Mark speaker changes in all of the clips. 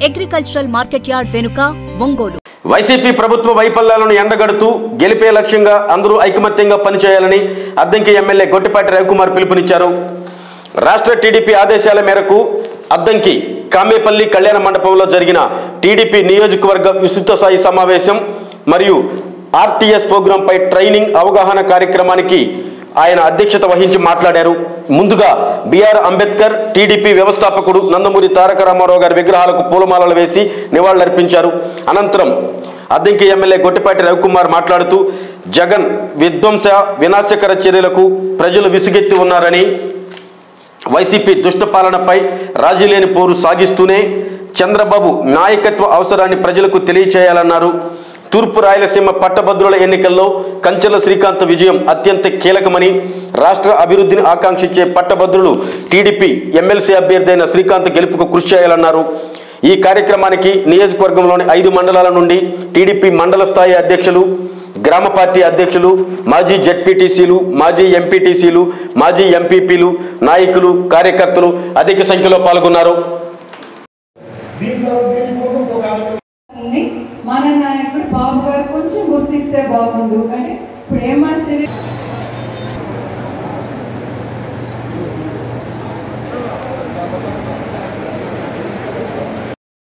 Speaker 1: Agricultural market yard వెనుక Ongole.
Speaker 2: YCP ప్రభుత్వ వైఫల్యాలను ఎండగడుతూ గెలిపే లక్ష్యంగా అందరూ ఐకమత్యంగా పనిచేయాలని అద్దంకి ఎమ్మెల్యే గొట్టిపాటి రవికుమార్ పిలుపునిచ్చారు. రాష్ట్ర టీడీపీ ఆదేశాల మేరకు అద్దంకి కామేపల్లి కళ్యాణ మండపంలో జరిగిన టీడీపీ నియోజకవర్గ విస్తృత స్థాయి సమావేశం మరియు ఆర్టీఎస్ ప్రోగ్రాంపై ట్రైనింగ్ అవగాహన కార్యక్రమానికి ఆయన అధ్యక్షత వహించి మాట్లాడారు. ముందుగా బిఆర్ అంబేద్కర్, టీడీపీ వ్యవస్థాపకుడు నందమూరి తారక రామారావు గారి విగ్రహాలకు పూలమాలలు వేసి నివాళులర్పించారు. అనంతరం అద్దంకి ఎమ్మెల్యే గొట్టిపాటి రవికుమార్ మాట్లాడుతూ జగన్ విధ్వంస వినాశకర చర్యలకు ప్రజలు విసుగెత్తి ఉన్నారని, వైసీపీ దుష్టపాలనపై రాజీలేని పోరు సాగిస్తూనే చంద్రబాబు నాయకత్వ అవసరాన్ని ప్రజలకు తెలియచేయాలన్నారు. తూర్పు రాయలసీమ పట్టభద్రుల ఎన్నికల్లో కంచెల శ్రీకాంత్ విజయం అత్యంత కీలకమని, రాష్ట్ర అభివృద్ధిని ఆకాంక్షించే పట్టభద్రులు టీడీపీ ఎమ్మెల్సీ అభ్యర్థి అయిన శ్రీకాంత్ గెలుపుకు కృషి చేయాలన్నారు. ఈ కార్యక్రమానికి నియోజకవర్గంలోని 5 మండలాల నుండి టీడీపీ మండల స్థాయి అధ్యక్షులు, గ్రామ పార్టీ అధ్యక్షులు, మాజీ జెడ్పీటీసీలు, మాజీ ఎంపీటీసీలు, మాజీ ఎంపీపీలు, నాయకులు, కార్యకర్తలు అధిక సంఖ్యలో పాల్గొన్నారు.
Speaker 3: మన నాయకుడు బాబు గారు కొంచెం గుర్తిస్తే బాగుండు. అంటే ఇప్పుడు ఏమర్సీ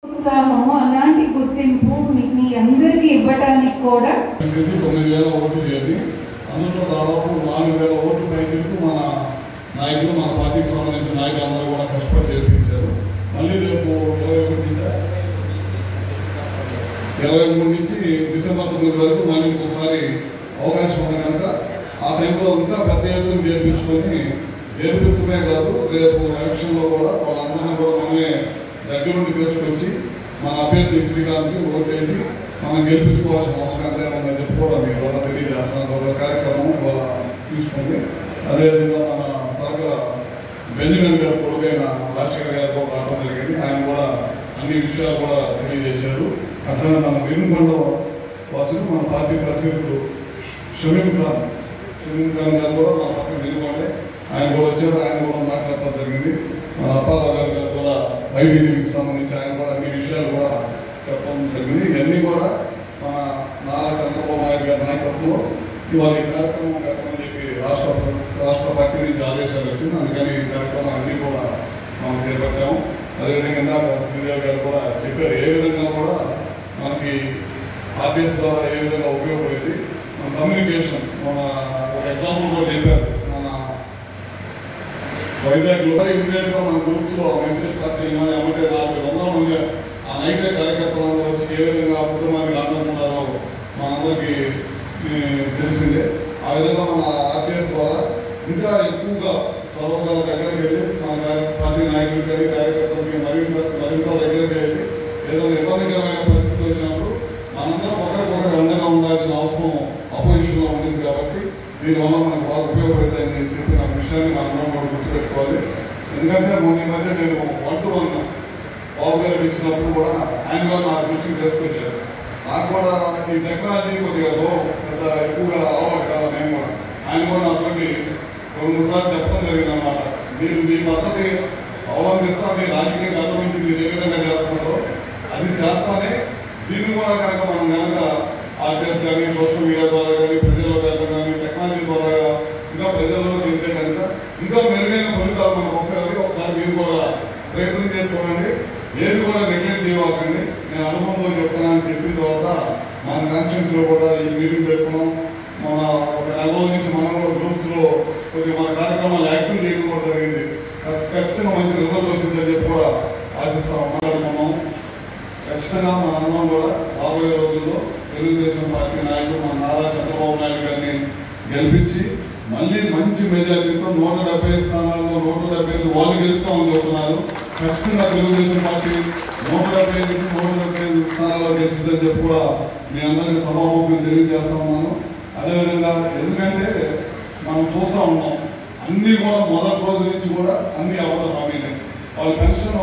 Speaker 3: ఉత్సాహము అలాంటి గుర్తింపు మీ అందరికీ ఇవ్వడానికి కూడా
Speaker 4: 9,000 ఓట్లు చేరి అందులో దాదాపు 4,000 ఓట్లు పైకి మన నాయకులు, మన పార్టీకి సంబంధించిన నాయకులందరూ కూడా కష్టపడి చేర్పించారు. మళ్ళీ రేపు 23 నుంచి డిసెంబర్ 9 వరకు మళ్ళీ ఇంకోసారి అవకాశం ఉంది కనుక ఆ టైంలో ఇంకా పెద్ద ఎత్తున చేర్పించడమే కాదు, రేపు ఎలక్షన్లో కూడా వాళ్ళందరినీ కూడా మనమే దగ్గరుండి తీసుకొచ్చి మన అభ్యర్థి శ్రీకాంత్కి ఓటు వేసి మనం గెలిపించుకోవాల్సిన అవసరం ఎంత ఉందని చెప్పి కూడా మీ ద్వారా తెలియజేస్తున్న కార్యక్రమం ఇవాళ తీసుకుంది. అదేవిధంగా మన సరకల బెంజమిన్ గారు కొడుకైన రాజశేఖర్ గారు కూడా రావడం జరిగింది. ఆయన కూడా అన్ని విషయాలు కూడా తెలియజేశారు. అట్లనే మన వెనుకొండ వాసులు మన పార్టీ పరిశీలకులు షమీం ఖాన్ గారు కూడా మన పక్కన వెనుకొండే ఆయన కూడా వచ్చారు. ఆయన కూడా మాట్లాడటం జరిగింది. మన అప్పారావు గారు కూడా ఐటీకి సంబంధించి ఆయన కూడా అన్ని విషయాలు కూడా చెప్పడం జరిగింది. ఇవన్నీ కూడా మన నారా చంద్రబాబు నాయుడు గారి నాయకత్వంలో ఇవాళ ఈ కార్యక్రమం పెట్టమని చెప్పి రాష్ట్ర పార్టీ నుంచి ఆదేశాలు వచ్చింది. అందుకని ఈ కార్యక్రమం అన్నీ కూడా మనం చేపట్టాము. అదేవిధంగా ఇందాక శ్రీదేవి గారు కూడా చెప్పారు ఏ విధంగా కూడా మనకి ఆర్టీఎస్ ద్వారా ఏ విధంగా ఉపయోగపడేది. మన కమ్యూనికేషన్ మన ఒక ఎగ్జాంపుల్ కూడా చెప్పారు. మన వైజాగ్లో ఇమీడియట్గా మన గ్రూప్స్లో మెసేజ్ పాస్ చేయమని ఏమంటే 400 మంది ఆ నైటే కార్యకర్తలందరూ వచ్చి ఏ విధంగా కుటుంబానికి అంటున్నారో మనందరికీ తెలిసిందే. ఆ విధంగా మన ఆర్టీఎస్ ద్వారా ఇంకా ఎక్కువగా చొరవగా దగ్గరికి వెళ్ళి మన పార్టీ నాయకులు కానీ కార్యకర్తలకి మరింత దగ్గరికి వెళ్ళి ఏదైనా ఇబ్బందికరమైన పరిస్థితులు వచ్చినప్పుడు మనందరం ఒకరికొకరు అండగా ఉండాల్సిన అవసరం అపోజిషన్లో ఉండింది. కాబట్టి దీనివల్ల మనకు బాగా ఉపయోగపడుతుందని చెప్పిన విషయాన్ని మనందరం కూడా గుర్తుపెట్టుకోవాలి. ఎందుకంటే మొన్న మధ్య నేను 1-to-1 బాబు గారు ఇచ్చినప్పుడు కూడా ఆయన కూడా నా దృష్టికి తీసుకొచ్చారు. నాకు కూడా ఈ టెక్నాలజీ కొద్దిగా పెద్ద ఎక్కువగా అలవాటు కాదు. నేను కూడా ఆయన కూడా నాతోటి 2-3 సార్లు చెప్పడం జరిగిందన్నమాట. మీరు మీ పద్ధతి అవలంబిస్తా మీ రాజకీయ గత నుంచి మీరు ఏ విధంగా చేస్తున్నారో అది చేస్తానే దీన్ని కూడా కనుక మనం కనుక ఆర్టీఎస్ కానీ సోషల్ మీడియా ద్వారా కానీ ప్రజల్లో వెళ్ళడం కానీ టెక్నాలజీ ద్వారా ఇంకా ప్రజల్లోకి వెళ్తే కనుక ఇంకా మెరుగైన ఫలితాలు మనకు వస్తాయి. ఒకసారి మీరు కూడా ప్రయత్నం చేసి చూడండి. ఏది కూడా నెగ్లెక్ట్ చేయకండి. నేను అనుభవంతో చెప్తున్నానని చెప్పిన తర్వాత మన కాన్స్టిట్యూన్సీలో కూడా ఈ మీటింగ్ పెట్టుకున్నాం. మన ఒక 4 రోజుల నుంచి మనం కూడా గ్రూప్స్లో కొద్దిగా మన కార్యక్రమాలు యాక్టివ్ చేయడం కూడా జరిగింది. ఖచ్చితంగా మంచి రిజల్ట్ వచ్చిందని చెప్పి కూడా ఆశిస్తాం మాట్లాడుకున్నాం. ఖచ్చితంగా మనందరం కూడా రాబోయే రోజుల్లో తెలుగుదేశం పార్టీ నాయకులు మన నారా చంద్రబాబు నాయుడు గారిని గెలిపించి మళ్ళీ మంచి మెజారిటీతో 170 స్థానాల్లో 175 వాళ్ళు గెలుస్తామని చెబుతున్నారు. ఖచ్చితంగా తెలుగుదేశం పార్టీ 175 స్థానాల్లో గెలిచిందని చెప్పి కూడా మీ అందరికీ సభాముఖంగా తెలియజేస్తా ఉన్నాను. అదేవిధంగా ఎందుకంటే మనం చూస్తూ ఉన్నాం అన్నీ కూడా మొదటి రోజు నుంచి కూడా అన్ని అబద్ధ హామీలే. వాళ్ళు పెన్షన్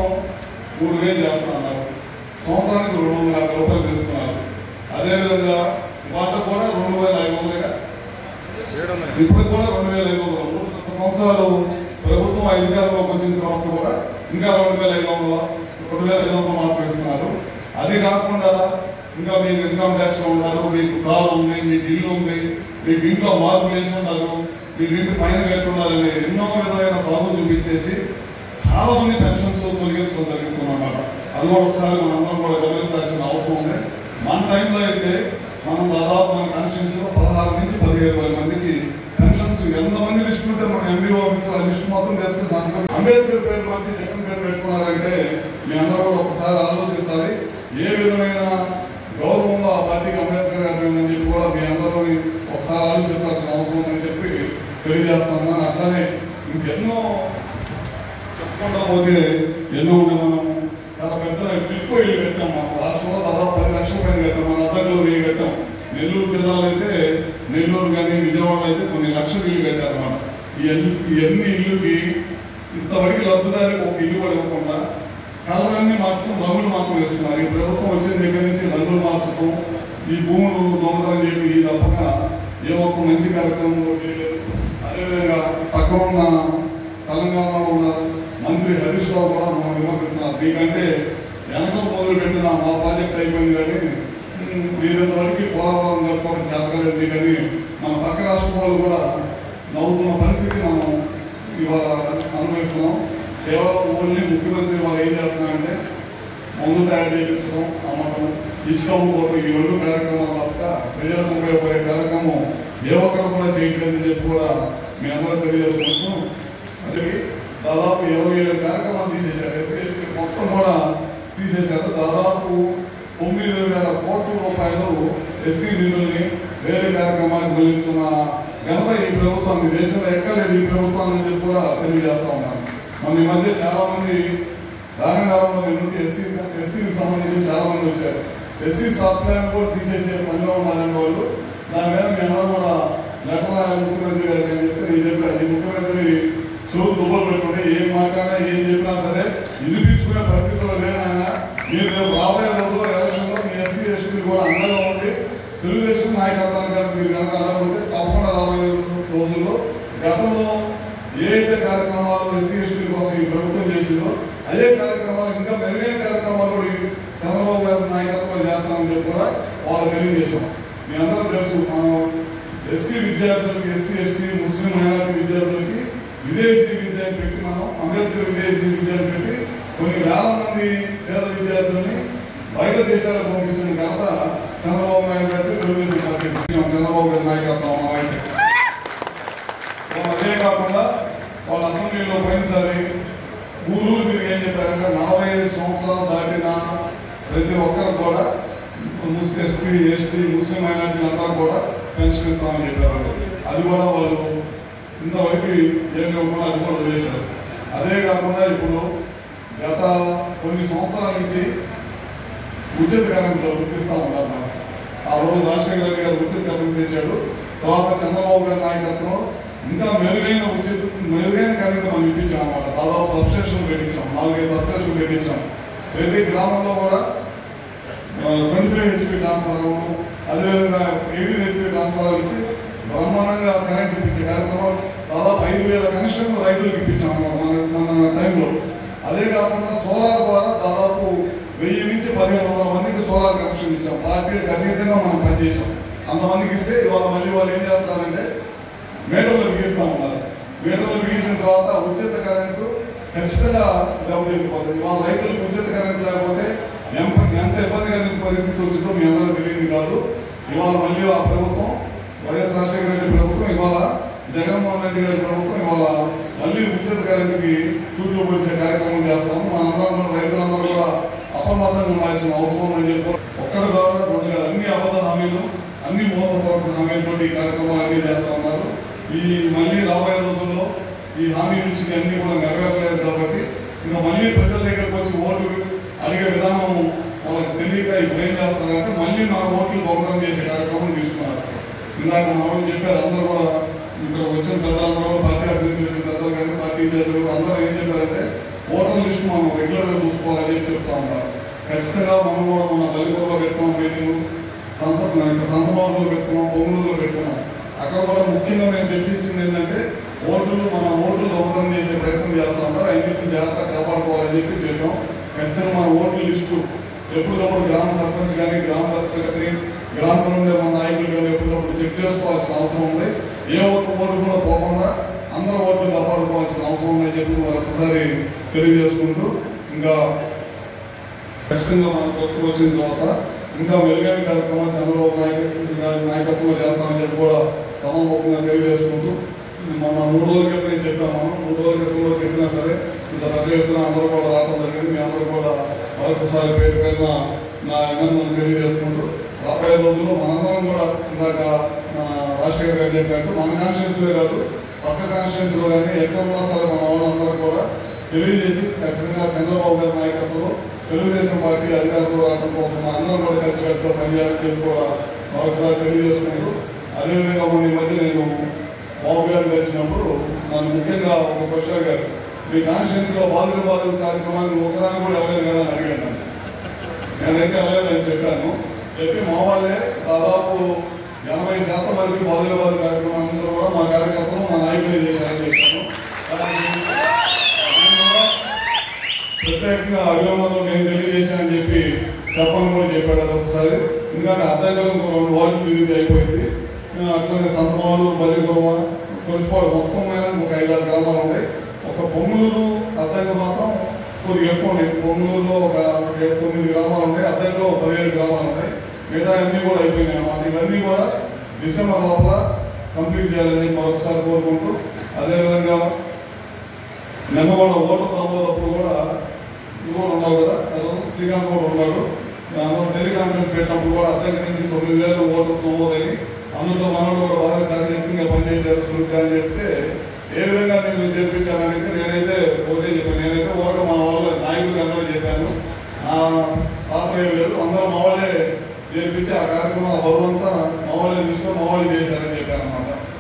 Speaker 4: 3,000 చేస్తా అన్నారు. సంవత్సరానికి 250 రూపాయలు పెంచుతున్నారు. అదేవిధంగా వాటి కూడా 2,500గా ఇప్పుడు కూడా 2,500 సంవత్సరాలు ప్రభుత్వం అధికారంలోకి వచ్చిన తర్వాత కూడా ఇంకా 2,500 2500 మాత్రం ఇస్తున్నారు. అది కాకుండా ఇంకా మీరు ఇన్కమ్ ట్యాక్స్లో ఉన్నారు, మీకు కారు ఉంది, మీకు ఇల్లు ఉంది, మీకు ఇంట్లో మార్పులు వేసి ఉన్నారు, మీరు ఇంటి పైన పెట్టున్నారని ఎన్నో విధమైన సాగులు చూపించేసి చాలా మంది పెన్షన్స్ తొలగించడం జరుగుతుందన్నమాట. అది కూడా ఒకసారి మనందరం కూడా గమనించాల్సిన అవసరం ఉంది. మన టైంలో అయితే మనం దాదాపు మన కాన్స్టిట్యూన్సీలో 16 నుంచి 17 మందికి పెన్షన్స్ ఎంతమంది లిస్ట్ ఉంటే మన ఎండిఓ ఆఫీసులో లిస్ట్ మొత్తం తీసుకుని అంబేద్కర్ పేరు మార్చి జగన్ పేరు పెట్టుకున్నారంటే మీ అందరూ కూడా ఒకసారి ఆలోచించాలి. ఏ విధమైన గౌరవంలో ఆ పార్టీకి అంబేద్కర్ గారు అని చెప్పి కూడా మీ అందరూ ఒకసారి ఆలోచించాల్సిన అవసరం ఉందని చెప్పి తెలియజేస్తున్నాను. అట్లానే ఇంకెన్నో చెప్పుకుంటా పోతే ఎన్నో మనం చాలా పెద్ద ట్రిప్ ఇల్లు కట్టాం. మన రాష్ట్రంలో దాదాపు 10 లక్షల పైన కట్టాం. మన అద్దెలో వెయ్యి కట్టాం. నెల్లూరు జిల్లాలో అయితే నెల్లూరు కానీ విజయవాడలో అయితే కొన్ని లక్షల ఇల్లు కట్టారన్నమాట. ఇవన్నీ ఇల్లుకి ఇంతవరకు లబ్ధిదారికి ఒక ఇల్లు కూడా ఇవ్వకుండా కలరన్నీ మార్చడం, రంగులు మాత్రం వేస్తున్నారు. ఈ ప్రభుత్వం వచ్చిన దగ్గర నుంచి రంగులు మార్చడం, ఈ భూములు దొంగతనం చెప్పి ఈ తప్పక ఏ ఒక్క మంచి కార్యక్రమం చేయలేదు. అదేవిధంగా పక్కన ఉన్న తెలంగాణలో ఉన్న మంత్రి హరీష్ రావు కూడా మనం విమర్శిస్తున్నారు. మీకంటే వెనక మొదలు పెట్టిన మా ప్రాజెక్ట్ అయిపోయింది కానీ మీరంతవరకు పోలవరం జరుపుకోవడం చేతకలేదు కానీ మన పక్క రాష్ట్రం వాళ్ళు కూడా నవ్వుతున్న పరిస్థితి మనం ఇవాళ అనుభవిస్తున్నాం. కేవలం ఓన్లీ ముఖ్యమంత్రి వాళ్ళు ఏం చేస్తున్నారంటే మందు తయారు చేయించడం, అమ్మటం, ఇసుక అమ్ముకోవడం, ఈ 2 కార్యక్రమాలు తప్ప ప్రజలకు ఉపయోగపడే కార్యక్రమం ఏ ఒక్కరు కూడా చేయట్లేదని చెప్పి కూడా మీ అందరూ తెలియజేసుకుంటున్నాం. అంటే దాదాపు 27 కార్యక్రమాలు తీసేశారు. ఎస్సీ మొత్తం కూడా తీసేశారు. దాదాపు 9,000 కోట్ల రూపాయలు ఎస్సీ నిధుల్ని వేరే కార్యక్రమాలకు మళ్లించున్న ఘనత ఈ ప్రభుత్వానికి, దేశంలో ఎక్కలేదు ఈ ప్రభుత్వాన్ని అని చెప్పి కూడా తెలియజేస్తా ఉన్నాను. మన ఈ మధ్య చాలా మంది రాజనగరంలో నుండి ఎస్సీకి సంబంధించి చాలా మంది వచ్చారు. ఎస్సీ సాఫ్ట్ ప్లాన్ కూడా తీసేసే పనిలో ఉన్నారండి వాళ్ళు. దాని మీద మీ అందరూ కూడా లెటర్ రాయాలి ముఖ్యమంత్రి గారికి అని చెప్తే నేను చెప్పాను. ఈ ముఖ్యమంత్రి చెవులు దుబ్బలు పెట్టుకుంటే ఏం మాట్లాడినా ఏం చెప్పినా సరే వినిపించుకునే పరిస్థితుల్లో లేనైనా మీరు రేపు రాబోయే రోజుల్లో ఎలక్షన్లో మీ ఎస్సీ ఎస్టీలు కూడా అండగా ఉండి తెలుగుదేశం నాయకత్వానికి మీరు కనుక అండగా ఉంటే తప్పకుండా రాబోయే రోజుల్లో గతంలో ఏ అయితే కార్యక్రమాలు ఎస్సీ ఎస్టీ కోసం ఈ ప్రభుత్వం చేసిందో అదే కార్యక్రమాలు ఇంకా మెరుగైన కార్యక్రమాలు కూడా చంద్రబాబు గారి నాయకత్వంలో చేస్తామని చెప్పి కూడా వాళ్ళు తెలియజేశాం. మీ అందరూ తెలుసు, మనం ఎస్సీ విద్యార్థులకి, ఎస్సీ ఎస్టీ ముస్లిం మైనారిటీ విద్యార్థులకి విదేశీ విద్యను పెట్టి మనం అంబేద్కర్ విదేశీ విద్యను పెట్టి కొన్ని వేల మంది పేద విద్యార్థుల్ని బయట దేశాలకు పంపించిన ఘనత చంద్రబాబు నాయుడు గారికి, తెలుగుదేశం పార్టీ చంద్రబాబు గారి నాయకత్వం అయితే. అదే కాకుండా వాళ్ళ అసెంబ్లీలో పోయినసారి ఊరు తిరిగి ఏం చెప్పారంటే 45 సంవత్సరాలు దాటిన ప్రతి ఒక్కరు కూడా ఎస్టీ ఎస్టీ ముస్లిం మైనారిటీలు అందరూ కూడా పెన్షన్ ఇస్తామని చెప్పారు. అది కూడా వాళ్ళు ఇంతవరకు ఏం ఇవ్వకుండా అది కూడా వదిలేశారు. అదే కాకుండా ఇప్పుడు గత కొన్ని సంవత్సరాల నుంచి ఉచిత కరెంట్ ఇస్తా ఉన్నారు. మనం ఆ రోజు రాజశేఖర రెడ్డి గారు ఉచిత కరెంట్ తెచ్చాడు. తర్వాత చంద్రబాబు గారి నాయకత్వంలో ఇంకా మెరుగైన కరెంట్ మనం ఇప్పించాం అన్నమాట. దాదాపు సబ్స్టేషన్లు పెట్టించాం, 4-5 సబ్స్టేషన్లు పెట్టించాం. ప్రతి గ్రామంలో కూడా 25 HP ట్రాన్స్ఫార్మర్లు, అదేవిధంగా 18 HP ట్రాన్స్ఫార్మర్లు ఇచ్చి బ్రహ్మాండంగా కరెంట్ ఇప్పించే కార్యక్రమాలు దాదాపు 5,000 కనెక్షన్లు రైతులకు ఇప్పించాం మన టైంలో. అదే కాకుండా సోలార్ ద్వారా దాదాపు 1000 నుంచి 1,500 మందికి సోలార్ కనెక్షన్ ఇచ్చాం. పార్టీలకు అతీతంగా మనం పనిచేసాం. అంతమందికి ఇస్తే ఇవాళ మళ్ళీ వాళ్ళు ఏం చేస్తారంటే మీటర్లు బిగిస్తూ ఉన్నారు. మీటర్లు బిగించిన తర్వాత ఉచిత కరెంటు ఖచ్చితంగా దెబ్బతిపోతుంది. ఇవాళ రైతులకు ఉచిత కరెంటు లేకపోతే ఎంత ఇబ్బంది కలిగిన పరిస్థితి వచ్చిందో మీ అందరూ తెలియదు కాదు. ఇవాళ మళ్ళీ ఆ ప్రభుత్వం, వైఎస్ రాజశేఖర రెడ్డి ప్రభుత్వం, ఇవాళ జగన్మోహన్ రెడ్డి గారి ప్రభుత్వం ఇవాళ మళ్ళీ ఉచిత కరెంటుకి చూట్లు పొడిచే కార్యక్రమం చేస్తాము. మనందరం రైతులందరూ కూడా అప్రమత్తంగా ఉండాల్సిన అవసరం ఉందని చెప్పి ఒక్కడు కాదు, 2 కాదు, అన్ని అబద్ధ హామీలు, అన్ని మోసపూర్వక హామీలతో ఈ కార్యక్రమాలు అన్నీ చేస్తూ ఉన్నారు. ఈ మళ్ళీ రాబోయే రోజుల్లో ఈ హామీలు ఇచ్చి అన్ని కూడా నెరవేరలేదు కాబట్టి ఇంకా మళ్ళీ ప్రజల దగ్గరకు వచ్చి ఓటు అడిగే విధానం వాళ్ళకి తెలియక ఇప్పుడు ఏం చేస్తారంటే మళ్ళీ మన ఓట్లు దొంగతనం చేసే కార్యక్రమం తీసుకున్నారు. ఇందాక మనం చెప్పారు, అందరూ కూడా ఇక్కడ వచ్చిన పెద్దలందరూ కూడా పార్టీ అభివృద్ధి వచ్చిన పెద్దలు కానీ పార్టీ ఇన్ఛార్జీలు అందరూ ఏం చెప్పారంటే ఓటర్ లిస్ట్ మనం రెగ్యులర్గా చూసుకోవాలని చెప్పి చెప్తా ఉంటారు. ఖచ్చితంగా మనం కూడా మన బలిపూర్లో పెట్టుకున్నాం మీటింగ్, సంతమూరులో పెట్టుకున్నాం, పొంగులూరులో పెట్టుకున్నాం. అక్కడ కూడా ముఖ్యంగా మేము చర్చించింది ఏంటంటే మన ఓట్లు దొంగతనం చేసే ప్రయత్నం చేస్తూ ఉంటారు, అన్నింటిని జాగ్రత్తగా కాపాడుకోవాలని చెప్పి చెప్పాం. ఖచ్చితంగా మన ఓట్ల లిస్టు ఎప్పటికప్పుడు గ్రామ సర్పంచ్ కానీ గ్రామ సర్పంచ్ గ్రామంలో ఉండే మన నాయకులు కానీ ఎప్పటికప్పుడు చెక్ చేసుకోవాల్సిన అవసరం ఉంది. ఏ ఒక్క ఓటు కూడా పోకుండా అందరూ ఓట్లు కాపాడుకోవాల్సిన అవసరం ఉందని చెప్పి మరొకసారి తెలియజేసుకుంటూ ఇంకా ఖచ్చితంగా మన కొత్తకు వచ్చిన తర్వాత ఇంకా మెరుగైన కార్యక్రమాలు చంద్రబాబు నాయకత్వంలో చేస్తామని చెప్పి కూడా సమాపకంగా తెలియజేసుకుంటూ మొన్న 3 రోజుల క్రితం చెప్పాము. 3 రోజుల క్రితంలో చెప్పినా సరే ఇంత పెద్ద ఎత్తున అందరూ కూడా రావడం జరిగింది. మీ అందరూ కూడా మరొకసారి పేరు పేరున నా అభినందనలు తెలియజేసుకుంటూ రాబోయే రోజుల్లో మనందరం కూడా ఇందాక మన రాజశేఖర్ గారు చెప్పినట్టు మన కాన్స్టిట్యూన్సీలో కాదు పక్క కాన్స్టిట్యూన్సీలో కానీ ఎక్కడ ఉన్నా సరే మన వాళ్ళందరూ కూడా తెలియజేసి ఖచ్చితంగా చంద్రబాబు గారి నాయకత్వంలో తెలుగుదేశం పార్టీ అధికారంలో రావడం కోసం మనందరం కూడా కలిసికట్టుగా పనిచేయాలని చెప్పి కూడా మరొకసారి తెలియజేసుకుంటూ అదేవిధంగా మన ఈ మధ్య నేను బాబు గారు కలిసినప్పుడు నన్ను ముఖ్యంగా ఒక క్వశ్చన్ అడిగారు, మీ కాన్స్టిట్యూన్సీలో బాధితుల కార్యక్రమాన్ని ఒకదాన్ని కూడా వెళ్ళలేదు కదా అని అడిగాను. నేనైతే వెళ్ళలేదని చెప్పాను. చెప్పి మా వాళ్ళే దాదాపు 80% వరకు బాధితుల కార్యక్రమాలందరూ కూడా మా కార్యకర్తలు మా నాయకులే చేశారని చెప్పాను. ప్రత్యేకంగా అభినందనలు నేను తెలియజేశానని చెప్పి చెప్పని కూడా చెప్పాడు. అది ఒకసారి ఎందుకంటే అర్థంగా ఇంకో 2 వార్డులు తిరిగి అయిపోయింది. అట్లనే సంతమాలు బల్లిగురవ కొలిసిపాడు మొత్తం మీద ఒక 5-6 గ్రామాలు ఉన్నాయి. ఒక పొంగులూరు అద్దంగా మాత్రం కొద్దిగా ఎక్కువ ఉన్నాయి. పొంగులూరులో ఒక 9 గ్రామాలు ఉన్నాయి, అద్దంలో 17 గ్రామాలు ఉన్నాయి. మిగతా అన్నీ కూడా అయిపోయినాయి అన్నమాట. ఇవన్నీ కూడా డిసెంబర్ లోపల కంప్లీట్ చేయాలని మరొకసారి కోరుకుంటూ అదేవిధంగా నిన్న కూడా ఓటర్ నమోదప్పుడు కూడా నువ్వు ఉన్నావు కదా, శ్రీకాంత్ కూడా ఉన్నాడు. అందరూ టెలికాన్ఫరెన్స్ పెట్టినప్పుడు కూడా అద్దెకి నుంచి 9,000 ఓటర్స్ నమోదని అందులో మనోడు కూడా బాగా చాకచక్యంగా పనిచేశారు సురుగ్గా అని చెప్తే ఏ విధంగా నేను చేర్పించాననేది నేనైతే ఒకటే చెప్పాను. నేనైతే ఓరక మా వాళ్ళ నాయకులకి అందరూ చెప్పాను. నా పాత్ర ఏం లేదు, అందరూ మా వాళ్ళే చేర్పించి ఆ కార్యక్రమం బరువంతా మా వాళ్ళే తీసుకొని మా వాళ్ళే చేశారని